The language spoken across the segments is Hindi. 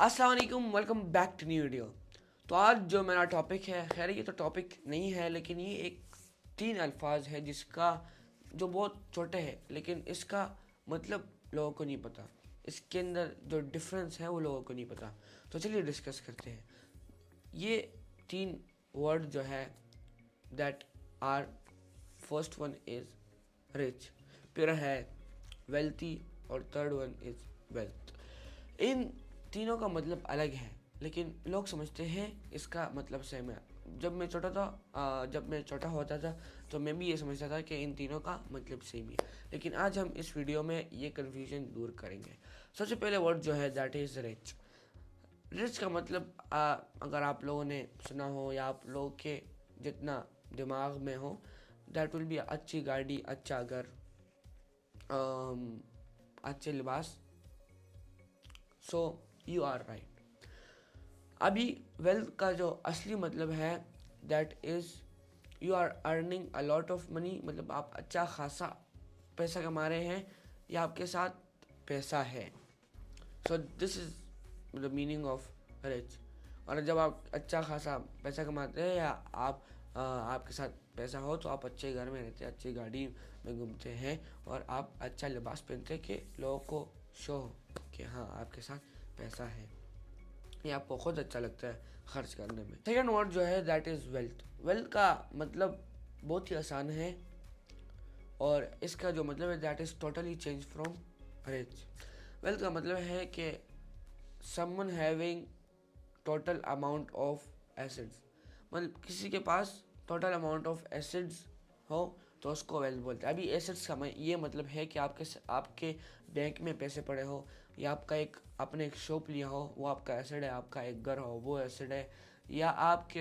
अस्सलाम वालेकुम, welcome back to new video. तो आज जो मेरा टॉपिक है, खैर ये तो टॉपिक नहीं है, लेकिन ये एक तीन अल्फाज है जिसका जो बहुत छोटे हैं, लेकिन इसका मतलब लोगों को नहीं पता। इसके अंदर जो डिफरेंस है वो लोगों को नहीं पता। तो चलिए डिस्कस करते हैं। ये तीन वर्ड जो है that are, first one is rich, फिर है वेल्थी और थर्ड वन इज वेल्थ। इन तीनों का मतलब अलग है, लेकिन लोग समझते हैं इसका मतलब सेम है। जब मैं छोटा होता था तो मैं भी ये समझता था कि इन तीनों का मतलब सेम ही है, लेकिन आज हम इस वीडियो में ये कन्फ्यूजन दूर करेंगे। सबसे पहले वर्ड जो है दैट इज़ रिच। रिच का मतलब अगर आप लोगों ने सुना हो या आप लोगों के जितना दिमाग में हो, दैट विल बी अच्छी गाड़ी, अच्छा घर, अच्छे लिबास। So you are right. अभी वेल्थ का जो असली मतलब है that is you are earning a lot of money, मतलब आप अच्छा खासा पैसा कमा रहे हैं या आपके साथ पैसा है। So this is the meaning of rich. और जब आप अच्छा खासा पैसा कमाते हैं या आपके साथ पैसा हो तो आप अच्छे घर में रहते हैं, अच्छी गाड़ी में घूमते हैं और आप अच्छा लिबास पहनते हैं कि लोगों को शो हो कि हाँ आपके साथ पैसा है। ये आपको खुद अच्छा लगता है खर्च करने में। सेकेंड वर्ड जो है दैट इज़ वेल्थ। वेल्थ का मतलब बहुत ही आसान है और इसका जो मतलब है that is totally change from rich. Wealth का मतलब है कि someone having total amount of acids, मतलब किसी के पास टोटल अमाउंट ऑफ एसिड्स हो तो उसको वेल्थ बोलते हैं। अभी एसिड्स का ये मतलब है कि आपके बैंक में पैसे पड़े हो या आपने एक शॉप लिया हो, वो आपका एसिड है। आपका एक घर हो, वो एसिड है। या आपका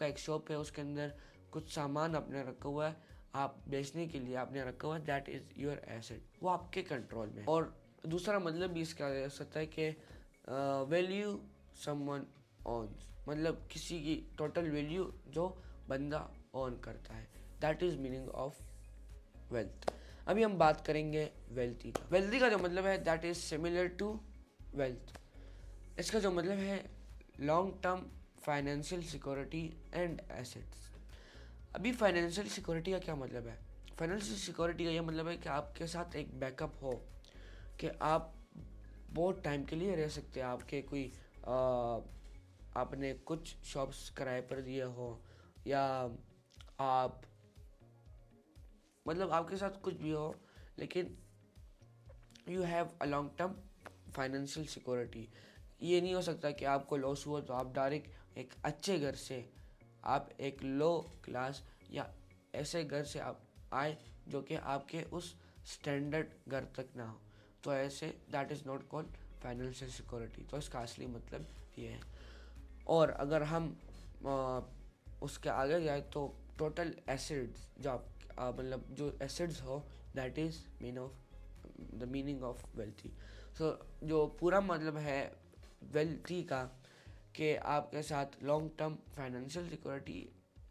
एक शॉप है, उसके अंदर कुछ सामान आपने रखा हुआ है, आप बेचने के लिए आपने रखा हुआ है, दैट इज़ योर एसिड, वो आपके कंट्रोल में। और दूसरा मतलब भी इसका हो सकता है कि वैल्यू समवन ऑन्स, मतलब किसी की टोटल वैल्यू जो बंदा ऑन करता है, that is meaning of wealth. अभी हम बात करेंगे वेल्थी का। वेल्थी का जो मतलब है that is similar to wealth. इसका जो मतलब है long term financial security and assets. अभी फाइनेंशियल सिक्योरिटी का क्या मतलब है? फाइनेंशियल सिक्योरिटी का यह मतलब है कि आपके साथ एक बैकअप हो, कि आप बहुत टाइम के लिए रह सकते हैं। आपने कुछ शॉप्स किराए पर दिए हो या आप मतलब आपके साथ कुछ भी हो, लेकिन you have a long term financial security. ये नहीं हो सकता कि आपको लॉस हुआ तो आप डायरेक्ट एक अच्छे घर से आप एक लो क्लास या ऐसे घर से आप आए जो कि आपके उस स्टैंडर्ड घर तक ना हो, तो ऐसे that is not called financial security. तो इसका असली मतलब ये है। और अगर हम उसके आगे जाए तो टोटल एसिड्स जो मतलब जो एसिड्स हो, that is the meaning of wealthy. So जो पूरा मतलब है वेल्थी का कि आपके साथ long term financial security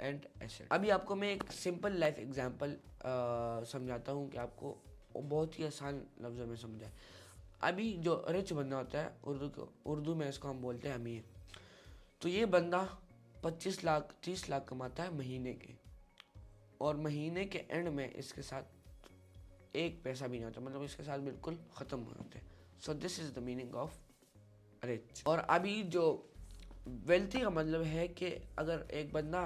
and asset. अभी आपको मैं एक सिंपल लाइफ एग्जांपल समझाता हूँ कि आपको बहुत ही आसान लफ्ज़ों में समझाए। अभी जो रिच बंदा होता है, उर्दू में इसको हम बोलते हैं अमीर। तो ये बंदा 25 लाख 30 लाख कमाता है महीने के, और महीने के एंड में इसके साथ एक पैसा भी नहीं होता, मतलब इसके साथ बिल्कुल ख़त्म हो जाते हैं। So this is the meaning of rich. और अभी जो वेल्थी का मतलब है कि अगर एक बंदा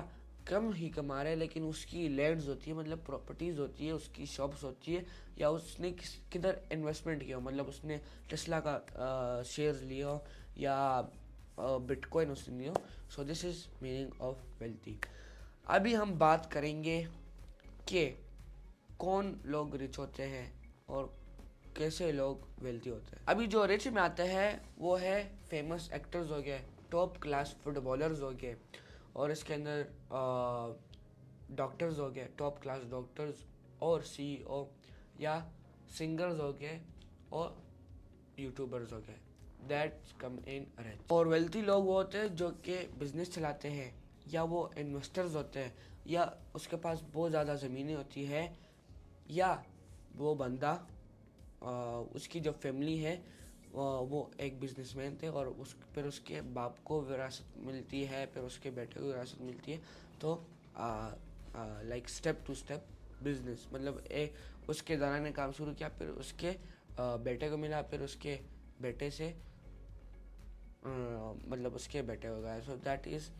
कम ही कमा रहा है लेकिन उसकी लैंड्स होती है, मतलब प्रॉपर्टीज़ होती है, उसकी शॉप्स होती है, या उसने किधर इन्वेस्टमेंट किया हो, मतलब उसने टेस्ला का शेयर्स लिए हो या बिटकॉइन उसने लिया हो। So this is meaning of wealthy. अभी हम बात करेंगे कि कौन लोग रिच होते हैं और कैसे लोग वेल्थी होते हैं। अभी जो रिच में आते हैं वो है फेमस एक्टर्स हो गए, टॉप क्लास फुटबॉलर्स हो गए, और इसके अंदर डॉक्टर्स हो गए, टॉप क्लास डॉक्टर्स और सीईओ, या सिंगर्स हो गए और यूट्यूबर्स हो गए, दैट्स कम इन रिच। और वेल्थी लोग वो होते हैं जो कि बिजनेस चलाते हैं, या वो इन्वेस्टर्स होते हैं, या उसके पास बहुत ज़्यादा ज़मीनें होती है, या वो बंदा उसकी जो फैमिली है वो एक बिजनेसमैन थे और फिर उसके बाप को विरासत मिलती है, फिर उसके बेटे को विरासत मिलती है। तो like step to step business, मतलब उसके दादा ने काम शुरू किया, फिर उसके बेटे को मिला, फिर उसके बेटे से मतलब उसके बेटे हो गए। So that is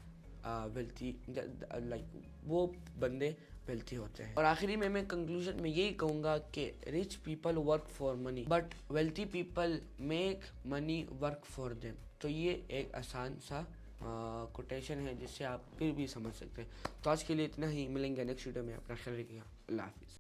wealthy, like वो बंदे वेल्थी होते हैं। और आखिरी में मैं कंक्लूजन में यही कहूँगा कि rich people work for money but wealthy people make money work for them. तो ये एक आसान सा कोटेशन है जिससे आप फिर भी समझ सकते हैं। तो आज के लिए इतना ही, मिलेंगे नेक्स्ट वीडियो में। अपना ख्याल रखिएगा। अल्लाह हाफिज़।